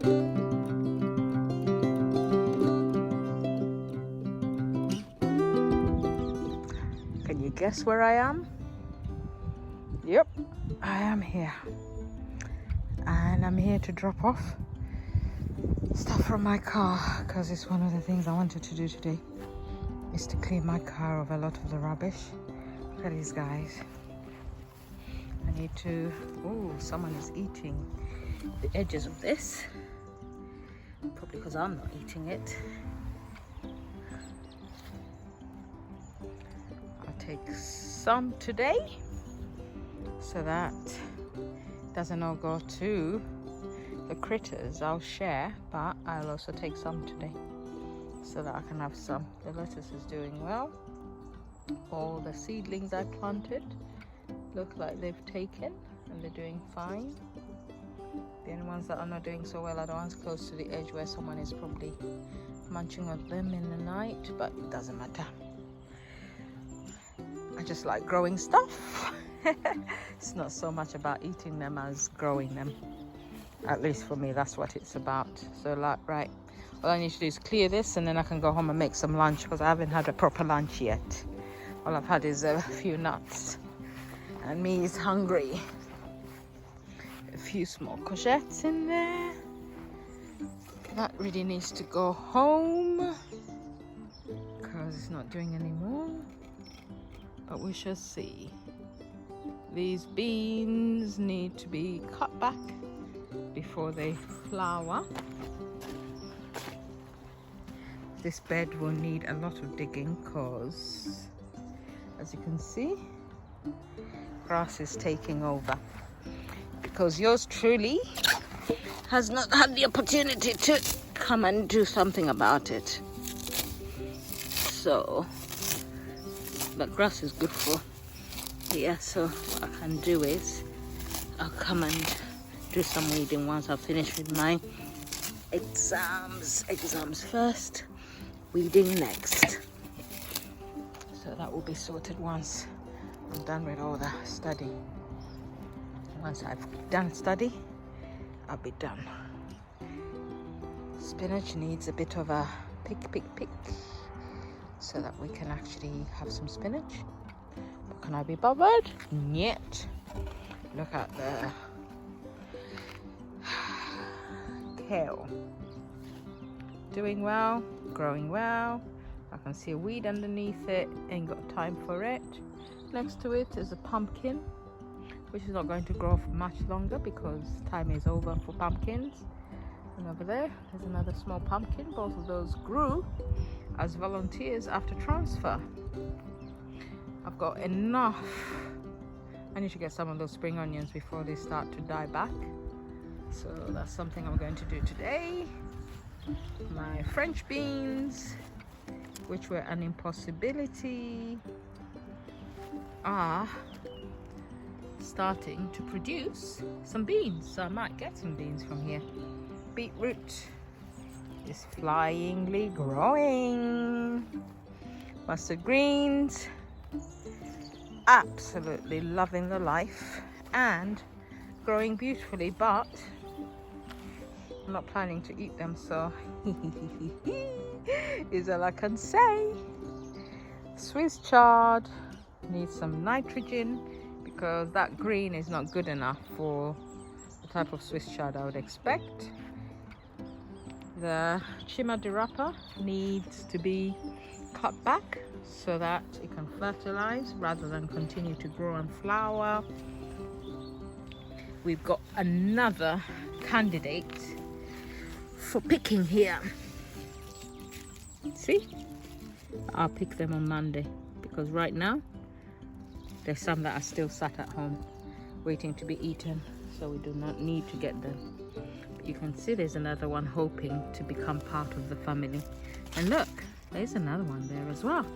Can you guess where I am? Yep, I am here. And I'm here to drop off stuff from my car because it's one of the things I wanted to do today is to clean my car of a lot of the rubbish. Look at these guys. I need to... Oh, someone is eating the edges of this. Probably because I'm not eating it. I'll take some today so that it doesn't all go to the critters. I'll share, but I'll also take some today so that I can have some. The lettuce is doing well. All the seedlings I planted look like they've taken and they're doing fine. The only ones that are not doing so well are the ones close to the edge where someone is probably munching on them in the night, but it doesn't matter. I just like growing stuff. It's not so much about eating them as growing them. At least for me, that's what it's about. So like, right, all I need to do is clear this and then I can go home and make some lunch because I haven't had a proper lunch yet. All I've had is a few nuts and me is hungry. A few small courgettes in there. That really needs to go home because it's not doing any more. But we shall see. These beans need to be cut back before they flower. This bed will need a lot of digging because, as you can see, grass is taking over because yours truly has not had the opportunity to come and do something about it. So the grass is good for here, so what I can do is I'll come and do some weeding once I've finished with my exams first, weeding next. So that will be sorted once I'm done with all the study. Once I've done study, I'll be done. Spinach needs a bit of a pick so that we can actually have some spinach. But can I be bothered? Yet. Look at the kale. Doing well, growing well. I can see a weed underneath it, ain't got time for it. Next to it is a pumpkin, which is not going to grow for much longer because time is over for pumpkins. And over there, there's another small pumpkin. Both of those grew as volunteers after transfer. I've got enough. I need to get some of those spring onions before they start to die back. So that's something I'm going to do today. My French beans, which were an impossibility, are starting to produce some beans. So I might get some beans from here. Beetroot is flyingly growing. Mustard greens, absolutely loving the life and growing beautifully, but I'm not planning to eat them, so is all I can say. Swiss chard needs some nitrogen because that green is not good enough for the type of Swiss chard I would expect. The chimadirapa needs to be cut back so that it can fertilize rather than continue to grow and flower. We've got another candidate for picking here. See? I'll pick them on Monday because right now there's some that are still sat at home waiting to be eaten, so we do not need to get them. But you can see there's another one hoping to become part of the family. And look, there's another one there as well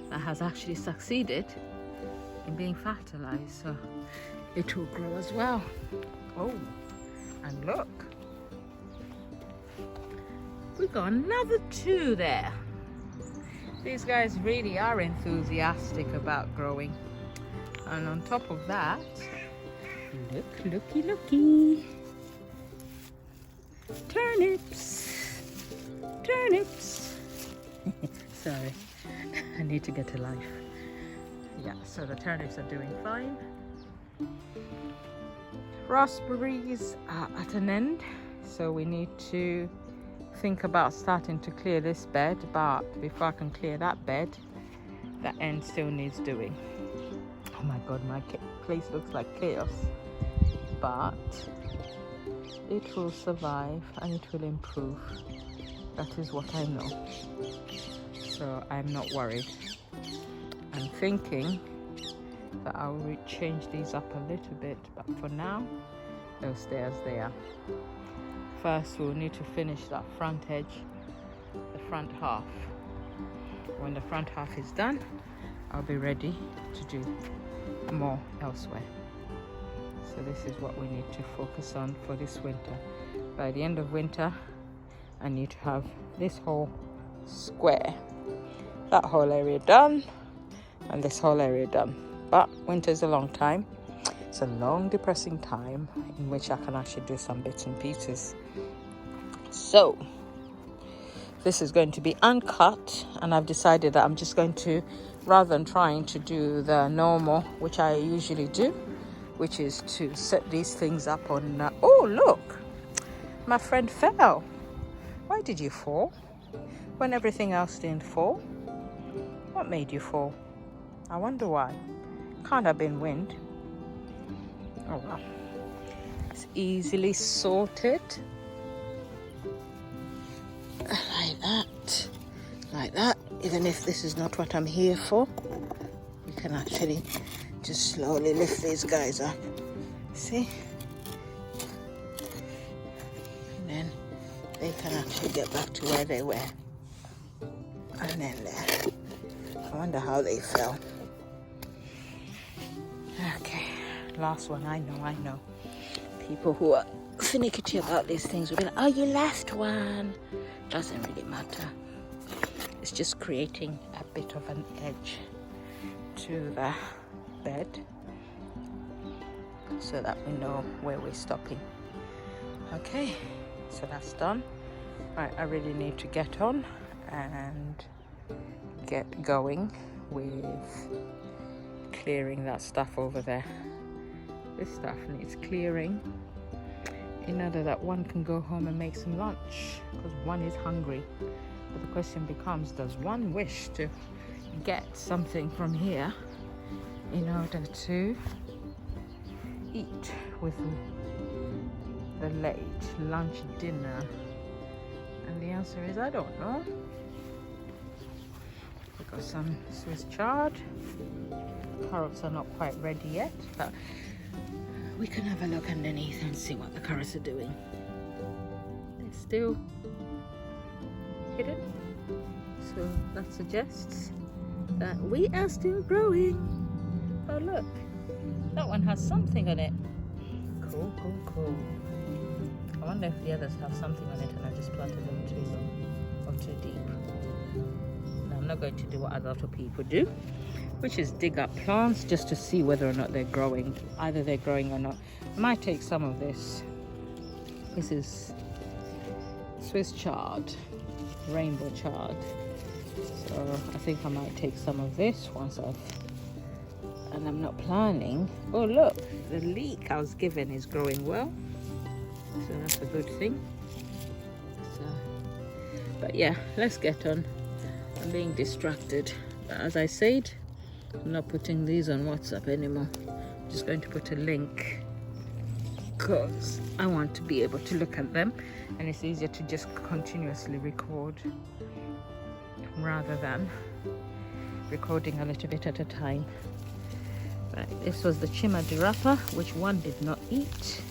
that has actually succeeded in being fertilized, so it will grow as well. Oh, and look, we got another two there. These guys really are enthusiastic about growing. And on top of that, looky. Turnips. Turnips. Sorry, I need to get a life. Yeah, so the turnips are doing fine. Raspberries are at an end, so we need to think about starting to clear this bed, but before I can clear that bed, that end still needs doing. Oh my god, my place looks like chaos, but it will survive and it will improve. That is what I know, so I'm not worried. I'm thinking that I'll change these up a little bit, but for now they'll stay as they are. First we'll need to finish that front edge, the front half. When the front half is done, I'll be ready to do more elsewhere. So this is what we need to focus on for this winter. By the end of winter, I need to have this whole square, that whole area done, and this whole area done. But winter is a long time. It's a long, depressing time in which I can actually do some bits and pieces. So this is going to be uncut, and I've decided that I'm just going to, rather than trying to do the normal, which I usually do, which is to set these things up on oh look, my friend fell. Why did you fall when everything else didn't fall? What made you fall? I wonder why. Can't have been wind. Oh well, it's easily sorted. Like that. Even if this is not what I'm here for, you can actually just slowly lift these guys up. See? And then they can actually get back to where they were. And then there. I wonder how they fell. Okay, last one. I know. People who are finicky about these things will be like, oh, you left one. Doesn't really matter. It's just creating a bit of an edge to the bed so that we know where we're stopping. Okay, so that's done. Right, I really need to get on and get going with clearing that stuff over there. This stuff needs clearing in order that one can go home and make some lunch, because one is hungry. But the question becomes, does one wish to get something from here in order to eat with the late lunch dinner? And the answer is, I don't know. We've got some Swiss chard. Carrots are not quite ready yet, but we can have a look underneath and see what the carrots are doing. They're still hidden, so that suggests that we are still growing. Oh look, that one has something on it. Cool. I wonder if the others have something on it and I just planted them too low or too deep. Now, I'm not going to do what other people do, which is dig up plants just to see whether or not they're growing. Either they're growing or not. I might take some of this. This is Swiss chard, rainbow chard. So I think I might take some of this once and I'm not planning. Oh look, the leek I was given is growing well. So that's a good thing. So, but yeah, let's get on. I'm being distracted. But as I said, I'm not putting these on WhatsApp anymore. I'm just going to put a link because I want to be able to look at them, and it's easier to just continuously record rather than recording a little bit at a time. Right, this was the chimadirapa, which one did not eat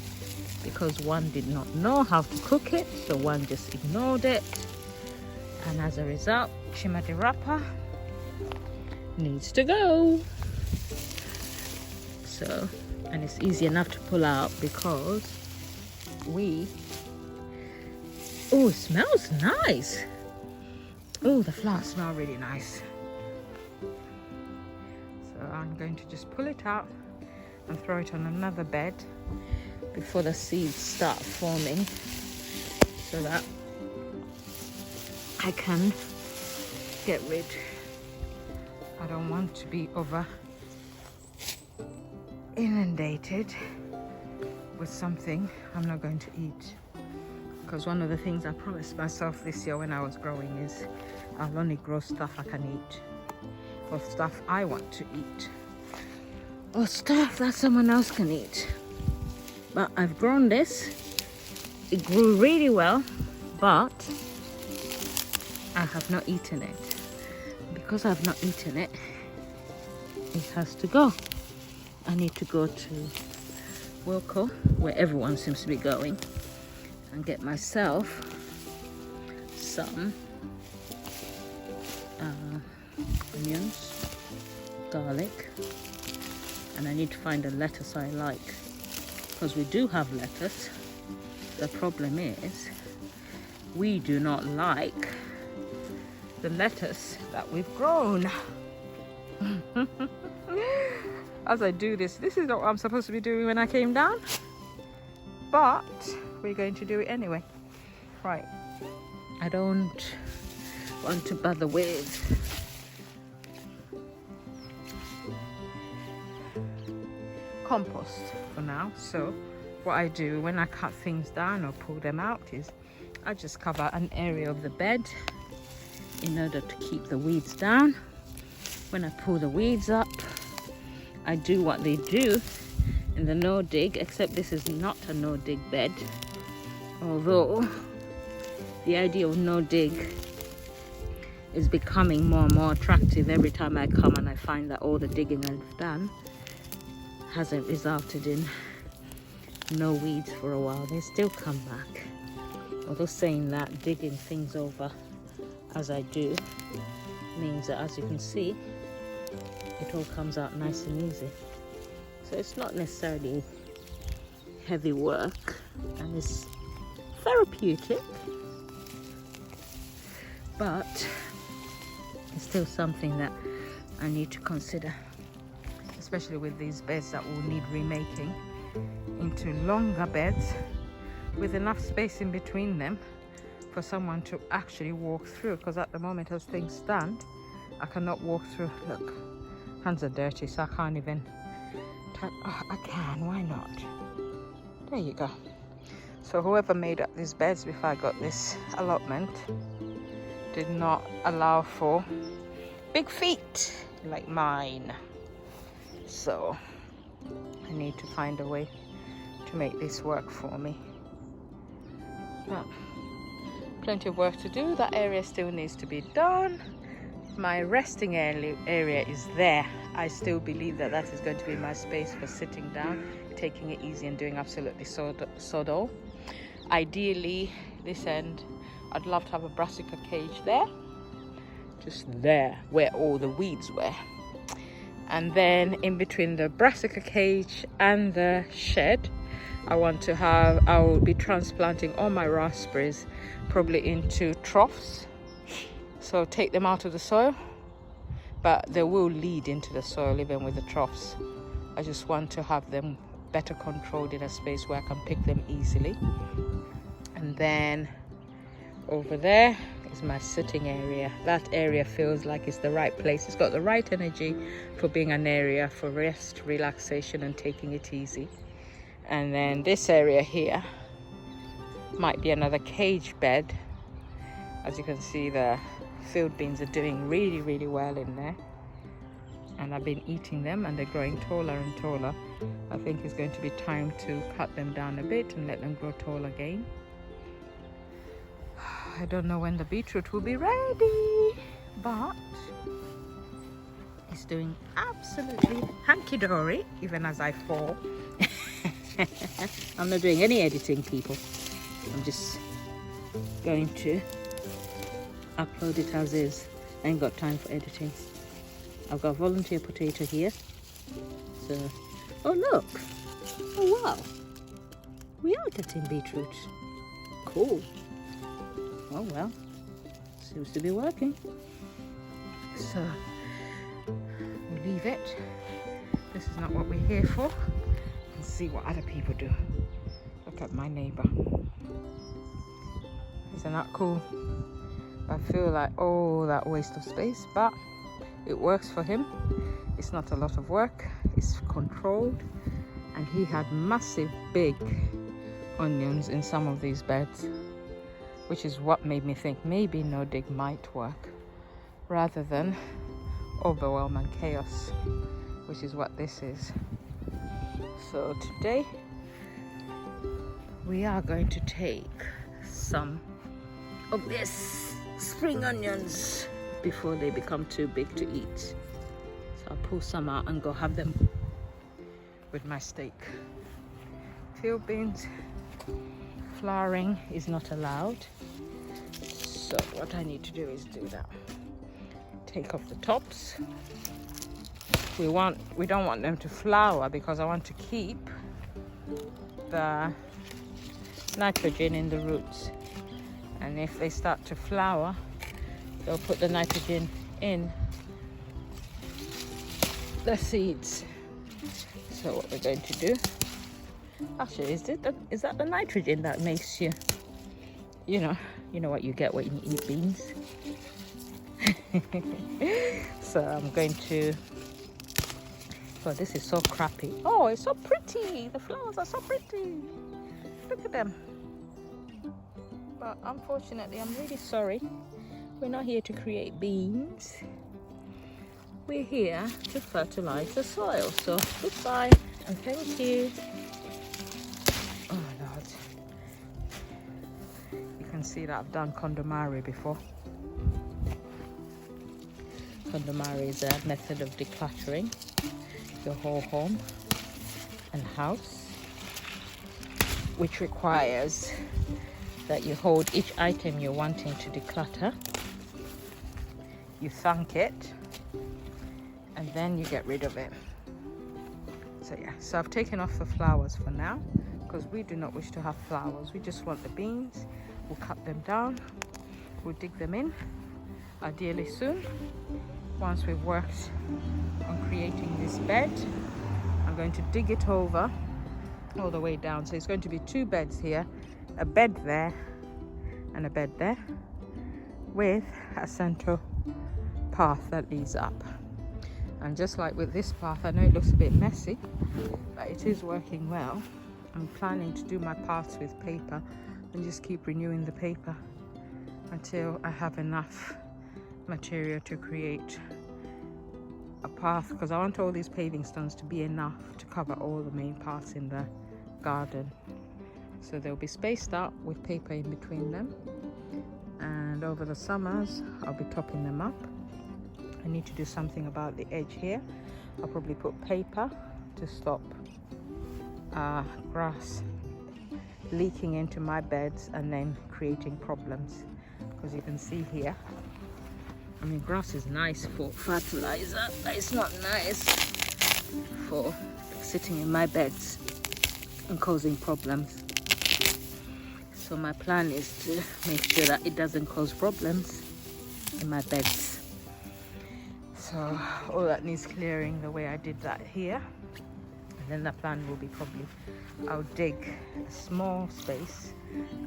because one did not know how to cook it, so one just ignored it, and as a result, chimadirapa needs to go. So, and it's easy enough to pull out because oh, it smells nice. Oh, the flowers smell really nice. So I'm going to just pull it out and throw it on another bed before the seeds start forming. so that I can get rid. I don't want to be over inundated with something I'm not going to eat, because one of the things I promised myself this year when I was growing is I'll only grow stuff I can eat, or stuff I want to eat, or stuff that someone else can eat. But I've grown this. It grew really well, but I have not eaten it. Because I've not eaten it, it has to go. I need to go to Wilco, where everyone seems to be going, and get myself some onions, garlic, and I need to find a lettuce I like, because we do have lettuce. The problem is we do not like the lettuce that we've grown. As I do this is not what I'm supposed to be doing when I came down, but we're going to do it anyway. Right, I don't want to bother with compost for now. So what I do when I cut things down or pull them out is I just cover an area of the bed in order to keep the weeds down. When I pull the weeds up, I do what they do in the no dig, except this is not a no dig bed, although the idea of no dig is becoming more and more attractive every time I come, and I find that all the digging I've done hasn't resulted in no weeds for a while. They still come back, although saying that, digging things over as I do means that, as you can see, it all comes out nice and easy. So it's not necessarily heavy work, and it's therapeutic, but it's still something that I need to consider, especially with these beds that will need remaking into longer beds with enough space in between them for someone to actually walk through, because at the moment as things stand, I cannot walk through. Look, hands are dirty, so I can't even touch. Oh, I can, why not? There you go. So whoever made up these beds before I got this allotment did not allow for big feet like mine. So I need to find a way to make this work for me. But plenty of work to do. That area still needs to be done. My resting area is there. I still believe that that is going to be my space for sitting down, taking it easy and doing absolutely sod all. Ideally, this end, I'd love to have a brassica cage there, just there where all the weeds were. And then in between the brassica cage and the shed, I will be transplanting all my raspberries probably into troughs. So take them out of the soil, but they will lead into the soil even with the troughs. I just want to have them better controlled in a space where I can pick them easily. And then over there is my sitting area. That area feels like it's the right place. It's got the right energy for being an area for rest, relaxation, and taking it easy. And then this area here might be another cage bed. As you can see, the field beans are doing really, really well in there, and I've been eating them and they're growing taller and taller. I think it's going to be time to cut them down a bit and let them grow tall again. I don't know when the beetroot will be ready, but it's doing absolutely hanky-dory, even as I fall. I'm not doing any editing, people. I'm just going to upload it as is. I ain't got time for editing. I've got volunteer potato here. So, oh look. Oh wow. We are getting beetroot. Cool. Oh well. Seems to be working. So, we'll leave it. This is not what we're here for. And see what other people do. Look at my neighbor. Isn't that cool? I feel like, oh, that waste of space, but it works for him. It's not a lot of work, it's controlled, and he had massive big onions in some of these beds, which is what made me think maybe no dig might work rather than overwhelm and chaos, which is what this is. So today we are going to take some of this spring onions before they become too big to eat. So I'll pull some out and go have them with my steak. Field beans, flowering is not allowed. So what I need to do is do that. Take off the tops. We don't want them to flower because I want to keep the nitrogen in the roots. And if they start to flower, they'll put the nitrogen in the seeds. So what we're going to do, actually, is that the nitrogen that makes you, you know what you get when you eat beans? So I'm going to, oh, this is so crappy. Oh, it's so pretty. The flowers are so pretty. Look at them. But unfortunately, I'm really sorry. We're not here to create beans. We're here to fertilize the soil. So goodbye and thank you. Oh Lord. You can see that I've done kondomari before. Kondomari is a method of decluttering your whole home and house, which requires that you hold each item you're wanting to declutter, you thunk it, and then you get rid of it. So yeah, so I've taken off the flowers for now because we do not wish to have flowers. We just want the beans. We'll cut them down, we'll dig them in, ideally soon. Once we've worked on creating this bed, I'm going to dig it over all the way down. So it's going to be two beds here, a bed there and a bed there, with a central path that leads up. And just like with this path, I know it looks a bit messy, but it is working well. I'm planning to do my paths with paper and just keep renewing the paper until I have enough material to create a path, because I want all these paving stones to be enough to cover all the main parts in the garden. So they'll be spaced out with paper in between them, and over the summers I'll be topping them up. I need to do something about the edge here. I'll probably put paper to stop grass leaking into my beds and then creating problems, because you can see here, I mean, grass is nice for fertilizer, but it's not nice for sitting in my beds and causing problems. So my plan is to make sure that it doesn't cause problems in my beds. So all that needs clearing the way I did that here. And then the plan will be probably I'll dig a small space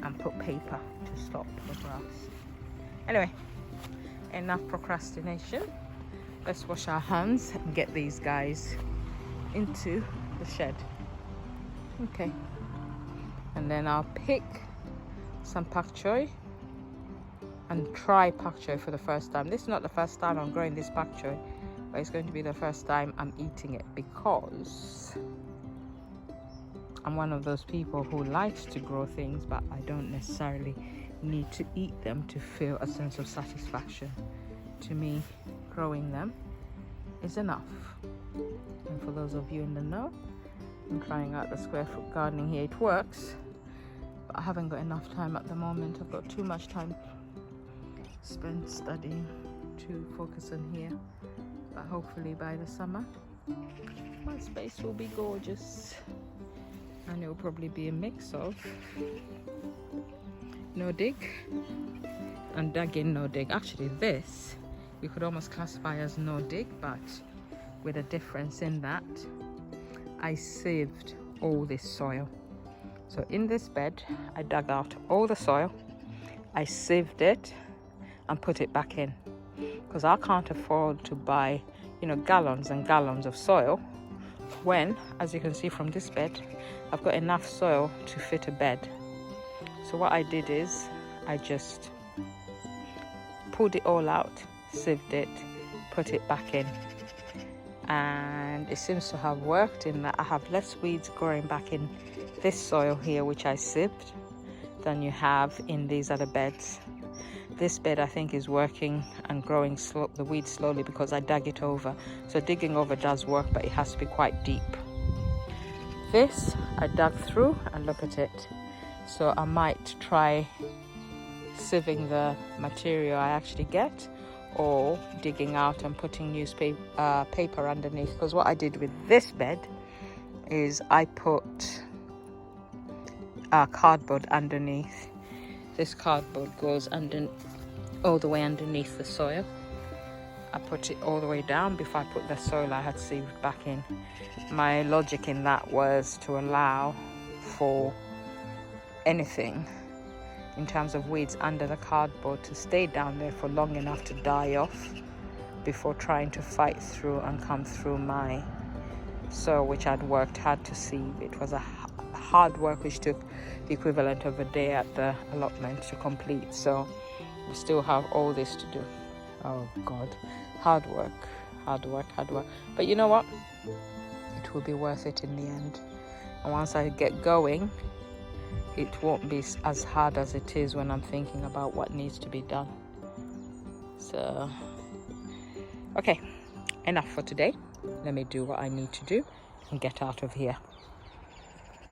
and put paper to stop the grass. Anyway, enough procrastination. Let's wash our hands and get these guys into the shed. Okay. And then I'll pick some pak choy and try pak choy for the first time. This is not the first time I'm growing this pak choy, but it's going to be the first time I'm eating it, because I'm one of those people who likes to grow things, but I don't necessarily need to eat them to feel a sense of satisfaction. To me, growing them is enough. And for those of you in the know, I'm trying out the square foot gardening here. It works, but I haven't got enough time at the moment. I've got too much time spent studying to focus on here. But hopefully by the summer, my space will be gorgeous, and it will probably be a mix of no dig and dug in no dig. Actually, this we could almost classify as no dig, but with a difference in that I saved all this soil. So in this bed I dug out all the soil I sieved it and put it back in, because I can't afford to buy, gallons and gallons of soil when, as you can see from this bed, I've got enough soil to fit a bed. So what I did is I just pulled it all out, sieved it, put it back in, and it seems to have worked in that I have less weeds growing back in this soil here, which I sieved, than you have in these other beds. This bed I think is working and growing the weeds slowly because I dug it over. So digging over does work, but it has to be quite deep. This I dug through, and look at it. So I might try sieving the material I actually get, or digging out and putting newspaper paper underneath, because what I did with this bed is I put cardboard underneath. This cardboard goes all the way underneath the soil. I put it all the way down before I put the soil I had sieved back in. My logic in that was to allow for anything in terms of weeds under the cardboard to stay down there for long enough to die off before trying to fight through and come through my soil, which I'd worked hard to sieve. It was a hard work which took the equivalent of a day at the allotment to complete. So we still have all this to do. Oh God, hard work. But you know what? It will be worth it in the end. And once I get going, it won't be as hard as it is when I'm thinking about what needs to be done. So, okay, enough for today. Let me do what I need to do and get out of here.